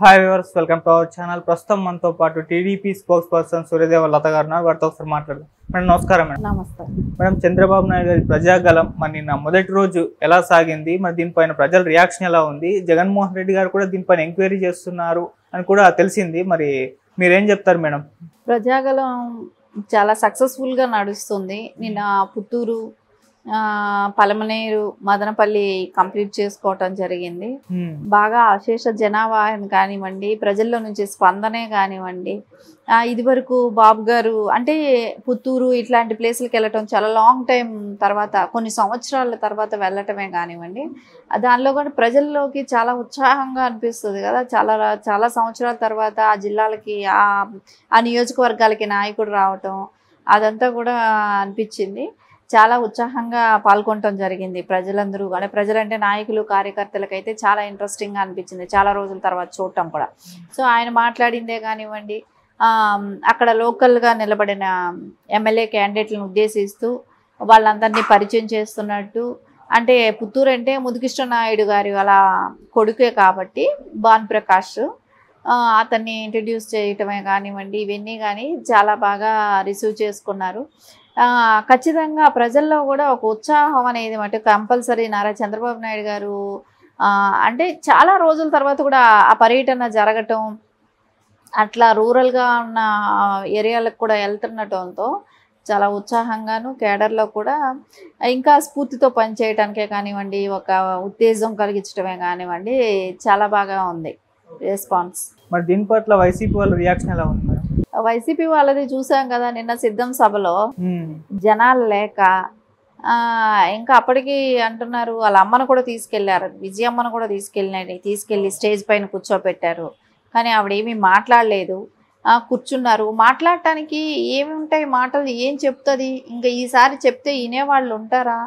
Hi viewers, welcome to our channel. ప్రస్తుతం మనతో పాటు టీడీపీ స్పోక్స్ పర్సన్ సూర్యదేవ లత గారు ఉన్నారు. వారితో ఒకసారి మాట్లాడదాం. మేడం నమస్కారం. మేడం నమస్తే. మేడం, చంద్రబాబు నాయుడు గారి ప్రజాగలం మరి నిన్న మొదటి రోజు ఎలా సాగింది, మరి దీనిపైన ప్రజల రియాక్షన్ ఎలా ఉంది, జగన్మోహన్ రెడ్డి గారు కూడా దీనిపైన ఎంక్వైరీ చేస్తున్నారు అని కూడా తెలిసింది. మరి మీరేం చెప్తారు మేడం? ప్రజాగలం చాలా సక్సెస్ఫుల్గా నడుస్తుంది. నిన్న పుత్తూరు, పలమనేరు, మదనపల్లి కంప్లీట్ చేసుకోవటం జరిగింది. బాగా అశేష జనాభా కానివ్వండి, ప్రజల్లో నుంచి స్పందనే కానివ్వండి. ఇదివరకు బాబు గారు అంటే పుత్తూరు ఇట్లాంటి ప్లేసులకు వెళ్ళటం చాలా లాంగ్ టైం తర్వాత, కొన్ని సంవత్సరాల తర్వాత వెళ్ళటమే కానివ్వండి, దానిలో కూడా ప్రజల్లోకి చాలా ఉత్సాహంగా అనిపిస్తుంది కదా. చాలా సంవత్సరాల తర్వాత ఆ జిల్లాలకి ఆ నియోజకవర్గాలకి నాయకుడు రావటం అదంతా కూడా అనిపించింది. చాలా ఉత్సాహంగా పాల్గొనటం జరిగింది ప్రజలందరూ. కానీ ప్రజలంటే నాయకులు, కార్యకర్తలకైతే చాలా ఇంట్రెస్టింగ్గా అనిపించింది చాలా రోజుల తర్వాత చూడటం కూడా. సో ఆయన మాట్లాడిందే కానివ్వండి, అక్కడ లోకల్గా నిలబడిన ఎమ్మెల్యే క్యాండిడేట్లను ఉద్దేశిస్తూ వాళ్ళందరినీ పరిచయం చేస్తున్నట్టు, అంటే పుత్తూరు అంటే ముదికృష్ణ నాయుడు గారి అలా కొడుకే కాబట్టి భానుప్రకాష్ అతన్ని ఇంట్రడ్యూస్ చేయటమే కానివ్వండి, ఇవన్నీ కానీ చాలా బాగా రిసీవ్ చేసుకున్నారు. ఖచ్చితంగా ప్రజల్లో కూడా ఒక ఉత్సాహం అనేది మటు కంపల్సరీ. నారా చంద్రబాబు నాయుడు గారు అంటే చాలా రోజుల తర్వాత కూడా ఆ పర్యటన జరగటం, అట్లా రూరల్గా ఉన్న ఏరియాలకు కూడా వెళ్తుండటంతో చాలా ఉత్సాహంగాను, కేడర్లో కూడా ఇంకా స్ఫూర్తితో పనిచేయటానికే కానివ్వండి, ఒక ఉత్తేజం కలిగించడమే కానివ్వండి, చాలా బాగా ఉంది రెస్పాన్స్. మరి దీని పట్ల వైసీపీ వాళ్ళ రియాక్షన్ ఎలా ఉంది మేడం? వైసీపీ వాళ్ళది చూసాం కదా నిన్న సిద్ధం సభలో జనాలు లేక, ఇంకా అప్పటికి అంటున్నారు వాళ్ళ అమ్మను కూడా తీసుకెళ్లారు, విజయమ్మను కూడా తీసుకెళ్ళి స్టేజ్ పైన కూర్చోబెట్టారు. కానీ ఆవిడేమీ మాట్లాడలేదు, కూర్చున్నారు. మాట్లాడటానికి ఏమి ఉంటాయి మాటలు, ఏం చెప్తుంది? ఇంకా ఈసారి చెప్తే వినేవాళ్ళు ఉంటారా?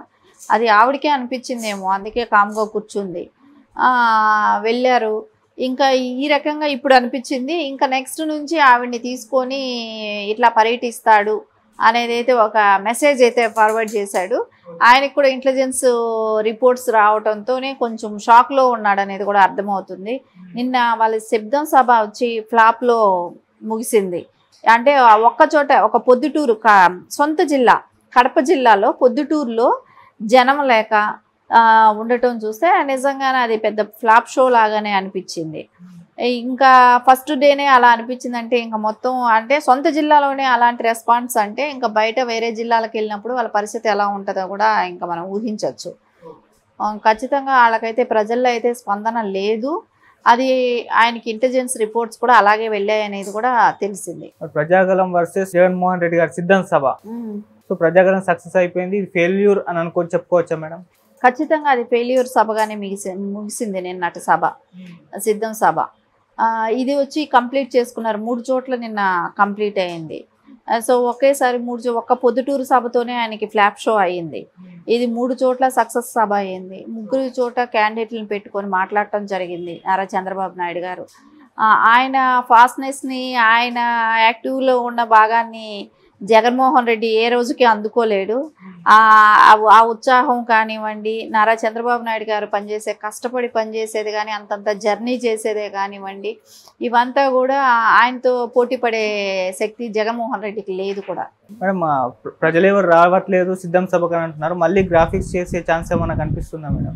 అది ఆవిడకే అనిపించిందేమో, అందుకే కామ్గా కూర్చుంది. వెళ్ళారు. ఇంకా ఈ రకంగా ఇప్పుడు అనిపించింది. ఇంకా నెక్స్ట్ నుంచి ఆవిడ్ని తీసుకొని ఇట్లా పర్యటిస్తాడు అనేది అయితే ఒక మెసేజ్ అయితే ఫార్వర్డ్ చేశాడు. ఆయనకు కూడా ఇంటెలిజెన్స్ రిపోర్ట్స్ రావడంతోనే కొంచెం షాక్లో ఉన్నాడు అనేది కూడా అర్థమవుతుంది. నిన్న వాళ్ళ శబ్దం సభ వచ్చి ఫ్లాప్లో ముగిసింది. అంటే ఒక్క చోట, ఒక పొద్దుటూరు సొంత జిల్లా కడప జిల్లాలో పొద్దుటూరులో జనం లేక ఉండటం చూస్తే నిజంగానే అది పెద్ద ఫ్లాప్ షో లాగానే అనిపించింది. ఇంకా ఫస్ట్ డేనే అలా అనిపించింది అంటే ఇంకా మొత్తం అంటే సొంత జిల్లాలోనే అలాంటి రెస్పాన్స్ అంటే ఇంకా బయట వేరే జిల్లాలకు వెళ్ళినప్పుడు వాళ్ళ పరిస్థితి ఎలా ఉంటుందో కూడా ఇంకా మనం ఊహించవచ్చు. ఖచ్చితంగా వాళ్ళకైతే ప్రజల్లో అయితే స్పందన లేదు. అది ఆయనకి ఇంటెలిజెన్స్ రిపోర్ట్స్ కూడా అలాగే వెళ్ళాయి అనేది కూడా తెలిసింది. ప్రజాగలం వర్సెస్ జగన్మోహన్ రెడ్డి గారి సిద్ధం సభ. సో ప్రజాగలం సక్సెస్ అయిపోయింది, ఇది ఫెయిల్యూర్ అని అనుకోని చెప్పుకోవచ్చా మేడం? ఖచ్చితంగా అది ఫెయిల్యూర్ సభగానే ముగిసింది నిన్నటి సభ, సిద్ధం సభ. ఇది వచ్చి కంప్లీట్ చేసుకున్నారు, 3 చోట్ల నిన్న కంప్లీట్ అయింది. సో ఒకేసారి ఒక్క పొద్దుటూరు సభతోనే ఆయనకి ఫ్లాప్ షో అయ్యింది. ఇది 3 చోట్ల సక్సెస్ సభ అయ్యింది. 3 చోట క్యాండిడేట్లను పెట్టుకొని మాట్లాడటం జరిగింది నారా చంద్రబాబు నాయుడు గారు. ఆయన ఫాస్ట్నెస్ని, ఆయన యాక్టివ్లో ఉన్న భాగాన్ని జగన్మోహన్ రెడ్డి ఏ రోజుకి అందుకోలేడు. ఆ ఉత్సాహం కానివ్వండి, నారా చంద్రబాబు నాయుడు గారు కష్టపడి పనిచేసేది కానీ, అంతంత జర్నీ చేసేదే కానివ్వండి, ఇవంతా కూడా ఆయనతో పోటీ పడే శక్తి జగన్మోహన్ రెడ్డికి లేదు కూడా. మేడం, ప్రజలు ఎవరు రావట్లేదు సిద్ధం సభకు అంటున్నారు, మళ్ళీ గ్రాఫిక్స్ చేసే ఛాన్స్ ఏమన్నా కనిపిస్తుందా మేడం?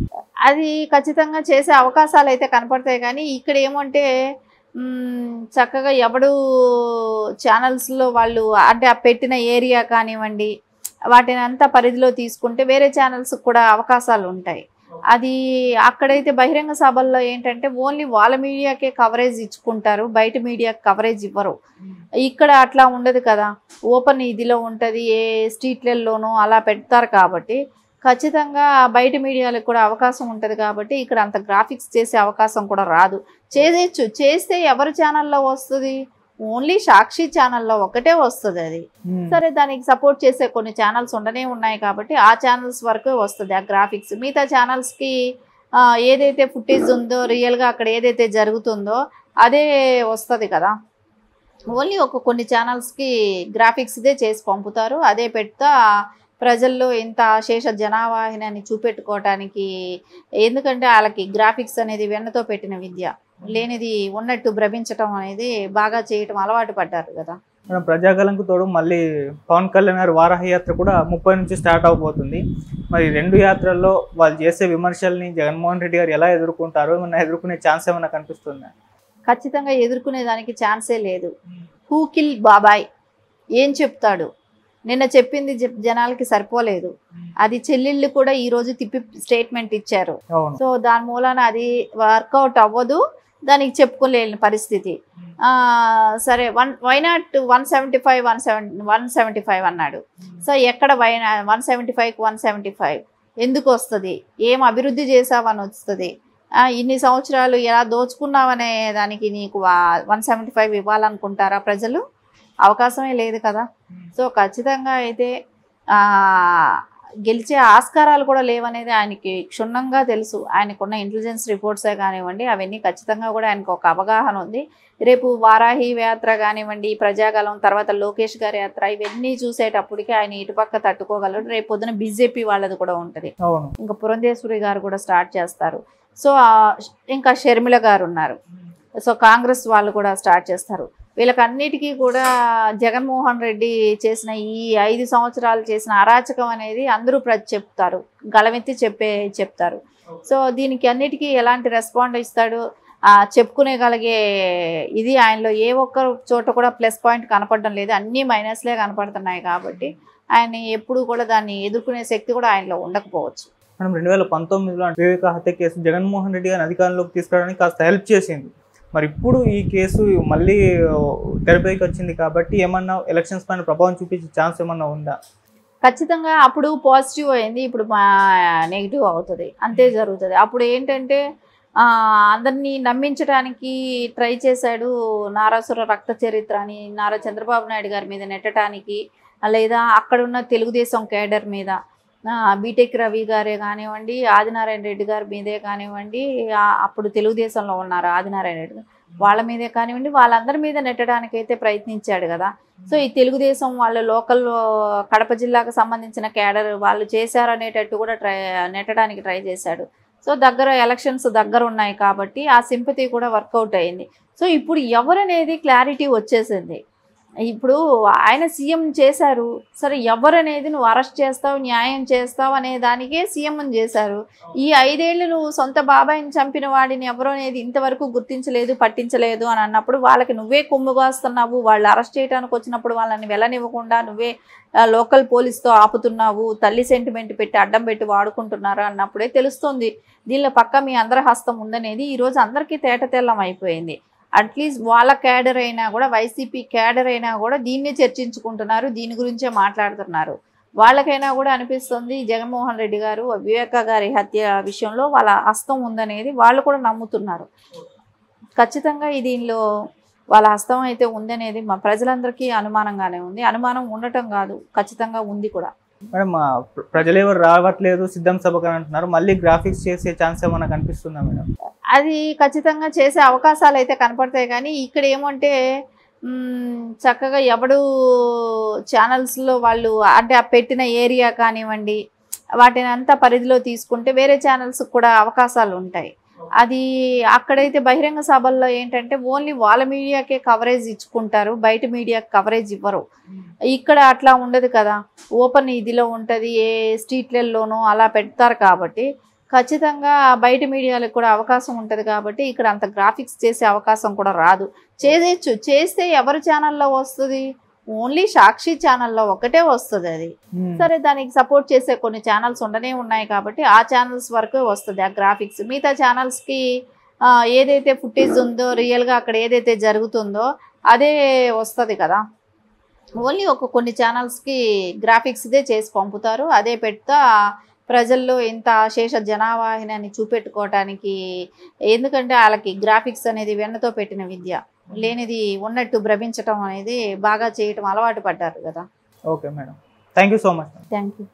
అది ఖచ్చితంగా చేసే అవకాశాలు అయితే కనపడతాయి. కానీ ఇక్కడ ఏమంటే చక్కగా ఎవడు ఛానల్స్లో వాళ్ళు అంటే ఆ పెట్టిన ఏరియా కానివ్వండి, వాటిని అంతా పరిధిలో తీసుకుంటే వేరే ఛానల్స్కి కూడా అవకాశాలు ఉంటాయి. అది అక్కడైతే బహిరంగ సభల్లో ఏంటంటే ఓన్లీ వాళ్ళ మీడియాకే కవరేజ్ ఇచ్చుకుంటారు, బయట మీడియాకి కవరేజ్ ఇవ్వరు. ఇక్కడ అట్లా ఉండదు కదా, ఓపెన్ ఇదిలో ఉంటుంది, ఏ స్ట్రీట్లలోనూ అలా పెడతారు. కాబట్టి ఖచ్చితంగా బయట మీడియాలకు కూడా అవకాశం ఉంటుంది. కాబట్టి ఇక్కడ అంత గ్రాఫిక్స్ చేసే అవకాశం కూడా రాదు. చేస్తే ఎవరి ఛానల్లో వస్తుంది? ఓన్లీ సాక్షి ఛానల్లో ఒకటే వస్తుంది. అది సరే, దానికి సపోర్ట్ చేసే కొన్ని ఛానల్స్ ఉండనే ఉన్నాయి కాబట్టి ఆ ఛానల్స్ వరకు వస్తుంది ఆ గ్రాఫిక్స్. మిగతా ఛానల్స్కి ఏదైతే ఫుటేజ్ ఉందో, రియల్గా అక్కడ ఏదైతే జరుగుతుందో అదే వస్తుంది కదా. ఓన్లీ కొన్ని ఛానల్స్కి గ్రాఫిక్స్ ఇదే చేసి పంపుతారు, అదే పెడతా ప్రజల్లో ఇంత అశేష జనావాహిని చూపెట్టుకోవటానికి, ఎందుకంటే వాళ్ళకి గ్రాఫిక్స్ అనేది వెన్నతో పెట్టిన విద్య, లేనిది ఉన్నట్టు భ్రమించటం అనేది బాగా చేయటం అలవాటు పడ్డారు కదా. మనం ప్రజాగలంకు తోడు మళ్ళీ పవన్ కళ్యాణ్ గారి వారాహి యాత్ర కూడా 30 నుంచి స్టార్ట్ అవబోతుంది. మరి 2 యాత్రల్లో వాళ్ళు చేసే విమర్శల్ని జగన్మోహన్ రెడ్డి గారు ఎలా ఎదుర్కొంటారో, ఏమన్నా ఎదుర్కొనే ఛాన్స్ ఏమన్నా కనిపిస్తుందా? ఖచ్చితంగా ఎదుర్కొనే దానికి ఛాన్సే లేదు. హూ కిల్ బాబాయ్ ఏం చెప్తాడు? నిన్న చెప్పింది జనాలకి సరిపోలేదు. అది చెల్లెళ్ళు కూడా ఈ రోజు తిప్పి స్టేట్మెంట్ ఇచ్చారు. సో దాని మూలాన అది వర్కౌట్ అవ్వదు, దానికి చెప్పుకోలేని పరిస్థితి. సరే, వై నాట్ 175 175 అన్నాడు. సో ఎక్కడ 175కి 175 ఎందుకు వస్తుంది? ఏం అభివృద్ధి చేసావని వస్తుంది? ఇన్ని సంవత్సరాలు ఎలా దోచుకున్నావనే దానికి నీకు 175 ఇవ్వాలనుకుంటారా ప్రజలు? అవకాశమే లేదు కదా. సో ఖచ్చితంగా అయితే గెలిచే ఆస్కారాలు కూడా లేవనేది ఆయనకి క్షుణ్ణంగా తెలుసు. ఆయనకున్న ఇంటెలిజెన్స్ రిపోర్ట్సే కానివ్వండి, అవన్నీ ఖచ్చితంగా కూడా ఆయనకు ఒక అవగాహన ఉంది. రేపు వారాహి యాత్ర కానివ్వండి, ప్రజాగలం, తర్వాత లోకేష్ గారి యాత్ర, ఇవన్నీ చూసేటప్పటికి ఆయన ఇటుపక్క తట్టుకోగలడు. రేపు పొద్దున బీజేపీ వాళ్ళది కూడా ఉంటుంది. ఇంకా పురంధేశ్వరి గారు కూడా స్టార్ట్ చేస్తారు. సో ఇంకా షర్మిల గారు ఉన్నారు. సో కాంగ్రెస్ వాళ్ళు కూడా స్టార్ట్ చేస్తారు. వీళ్ళకన్నిటికీ కూడా జగన్మోహన్ రెడ్డి చేసిన ఈ 5 సంవత్సరాలు చేసిన అరాచకం అనేది అందరూ చెప్తారు, గళమెత్తి చెప్తారు. సో దీనికి అన్నిటికీ ఎలాంటి రెస్పాండ్ ఇస్తాడు? చెప్పుకునేగలిగే ఇది ఆయనలో ఏ ఒక్క చోట కూడా ప్లస్ పాయింట్ కనపడడం లేదు, అన్నీ మైనస్లే కనపడుతున్నాయి. కాబట్టి ఆయన ఎప్పుడు కూడా దాన్ని ఎదుర్కొనే శక్తి కూడా ఆయనలో ఉండకపోవచ్చు. మనం 2019లో వివేక హత్య కేసు జగన్మోహన్ రెడ్డి గారిని అధికారంలోకి తీసుకురావడానికి కాస్త హెల్ప్ చేసింది. మరి ఇప్పుడు ఈ కేసు మళ్ళీ తెరపైకి వచ్చింది కాబట్టి ఏమన్నా ఎలక్షన్స్ పైన ప్రభావం చూపించే ఛాన్స్ ఏమన్నా ఉందా? ఖచ్చితంగా అప్పుడు పాజిటివ్ అయింది, ఇప్పుడు నెగిటివ్ అవుతుంది, అంతే జరుగుతుంది. అప్పుడు ఏంటంటే అందరినీ నమ్మించడానికి ట్రై చేశాడు. నారాసుర రక్త చరిత్ర అని నారా చంద్రబాబు నాయుడు గారి మీద నెట్టడానికి, లేదా అక్కడున్న తెలుగుదేశం కేడర్ మీద, బీటెక్ రవి గారే కానివ్వండి, ఆదినారాయణ రెడ్డి గారి మీదే కానివ్వండి, అప్పుడు తెలుగుదేశంలో ఉన్నారు ఆదినారాయణ రెడ్డి గారు, వాళ్ళ మీదే కానివ్వండి, వాళ్ళందరి మీద నెట్టడానికైతే ప్రయత్నించాడు కదా. సో ఈ తెలుగుదేశం వాళ్ళ లోకల్ కడప జిల్లాకు సంబంధించిన కేడర్ వాళ్ళు చేశారనేటట్టు కూడా నెట్టడానికి ట్రై చేశాడు. సో ఎలక్షన్స్ దగ్గర ఉన్నాయి కాబట్టి ఆ సింపతి కూడా వర్కౌట్ అయింది. సో ఇప్పుడు ఎవరనేది క్లారిటీ వచ్చేసింది. ఇప్పుడు ఆయన సీఎం చేశారు, సరే ఎవరనేది నువ్వు అరెస్ట్ చేస్తావు, న్యాయం చేస్తావు అనే దానికే సీఎం చేశారు. ఈ 5 ఏళ్ళు నువ్వు సొంత బాబాయిని చంపిన వాడిని ఎవరు అనేది ఇంతవరకు గుర్తించలేదు, పట్టించలేదు అని అన్నప్పుడు వాళ్ళకి నువ్వే కొమ్ముగాస్తున్నావు. వాళ్ళు అరెస్ట్ చేయడానికి వచ్చినప్పుడు వాళ్ళని వెళ్ళనివ్వకుండా నువ్వే లోకల్ పోలీస్తో ఆపుతున్నావు, తల్లి సెంటిమెంట్ పెట్టి అడ్డం పెట్టి వాడుకుంటున్నారు అన్నప్పుడే తెలుస్తుంది దీనిలో పక్క మీ అందరి హస్తం ఉందనేది. ఈరోజు అందరికీ తేటతెల్లం అయిపోయింది. అట్లీస్ట్ వాళ్ళ క్యాడర్ అయినా కూడా, వైసీపీ క్యాడర్ అయినా కూడా దీన్నే చర్చించుకుంటున్నారు, దీని గురించే మాట్లాడుతున్నారు. వాళ్ళకైనా కూడా అనిపిస్తుంది జగన్మోహన్ రెడ్డి గారు వివేక గారి హత్య విషయంలో వాళ్ళ హస్తం ఉందనేది వాళ్ళు కూడా నమ్ముతున్నారు. ఖచ్చితంగా దీనిలో వాళ్ళ హస్తం అయితే ఉందనేది మా ప్రజలందరికీ అనుమానంగానే ఉంది. అనుమానం ఉండటం కాదు, ఖచ్చితంగా ఉంది కూడా. మేడం, ప్రజలు ఎవరు రావట్లేదు సిద్ధం సభకు అంటున్నారు, మళ్ళీ గ్రాఫిక్స్ చేసే ఛాన్స్ ఏమన్నా కనిపిస్తుందా మేడం? అది ఖచ్చితంగా చేసే అవకాశాలు అయితే కనపడతాయి. కానీ ఇక్కడ ఏమంటే చక్కగా ఎవడు ఛానల్స్లో వాళ్ళు అంటే పెట్టిన ఏరియా కానివ్వండి వాటిని అంతా పరిధిలో తీసుకుంటే వేరే ఛానల్స్కి కూడా అవకాశాలు ఉంటాయి. అది అక్కడైతే బహిరంగ సభల్లో ఏంటంటే ఓన్లీ వాళ్ళ మీడియాకే కవరేజ్ ఇచ్చుకుంటారు, బయట మీడియాకి కవరేజ్ ఇవ్వరు. ఇక్కడ అట్లా ఉండదు కదా, ఓపెన్ ఇదిలో ఉంటుంది, ఏ స్ట్రీట్లలోనూ అలా పెడతారు. కాబట్టి ఖచ్చితంగా బయట మీడియాలకు కూడా అవకాశం ఉంటుంది. కాబట్టి ఇక్కడ అంత గ్రాఫిక్స్ చేసే అవకాశం కూడా రాదు. చేయొచ్చు, చేస్తే ఎవరి ఛానల్లో వస్తుంది? ఓన్లీ సాక్షి ఛానల్లో ఒకటే వస్తుంది. అది సరే, దానికి సపోర్ట్ చేసే కొన్ని ఛానల్స్ ఉండనే ఉన్నాయి కాబట్టి ఆ ఛానల్స్ వరకు వస్తుంది ఆ గ్రాఫిక్స్. మిగతా ఛానల్స్కి ఏదైతే ఫుటేజ్ ఉందో రియల్గా అక్కడ ఏదైతే జరుగుతుందో అదే వస్తుంది కదా. ఓన్లీ కొన్ని ఛానల్స్కి గ్రాఫిక్స్దే చేసి పంపుతారు, అదే పెడతా ప్రజల్లో ఇంత అశేష జనావాహిని చూపెట్టుకోవటానికి. ఎందుకంటే వాళ్ళకి గ్రాఫిక్స్ అనేది వెన్నతో పెట్టిన విద్య, లేనిది ఉన్నట్టు భ్రమించటం అనేది బాగా చేయటం అలవాటు పడ్డారు కదా. Okay madam, thank you so much. Thank you.